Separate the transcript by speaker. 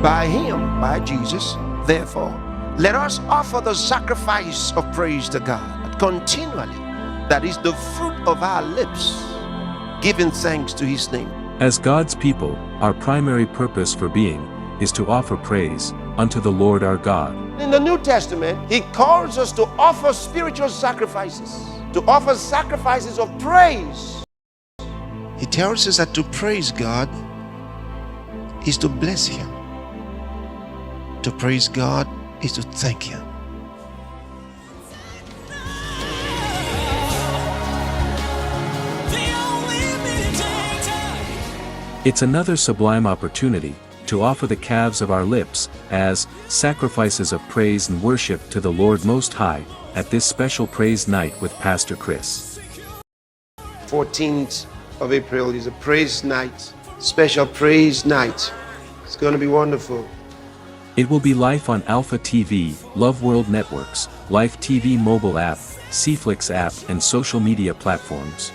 Speaker 1: by him, by Jesus. Therefore, let us offer the sacrifice of praise to God continually. That is the fruit of our lips, giving thanks to his name.
Speaker 2: As God's people, our primary purpose for being is to offer praise unto the Lord our God.
Speaker 1: In the New Testament, he calls us to offer spiritual sacrifices, to offer sacrifices of praise. He tells us that to praise God is to bless him. To praise God is to thank him.
Speaker 2: It's another sublime opportunity to offer the calves of our lips as sacrifices of praise and worship to the Lord Most High at this special praise night with Pastor Chris.
Speaker 1: 14th of April is a praise night, special praise night. It's going to be wonderful.
Speaker 2: It will be live on Alpha TV, LoveWorld Networks, Life TV mobile app, Cflix app and social media platforms.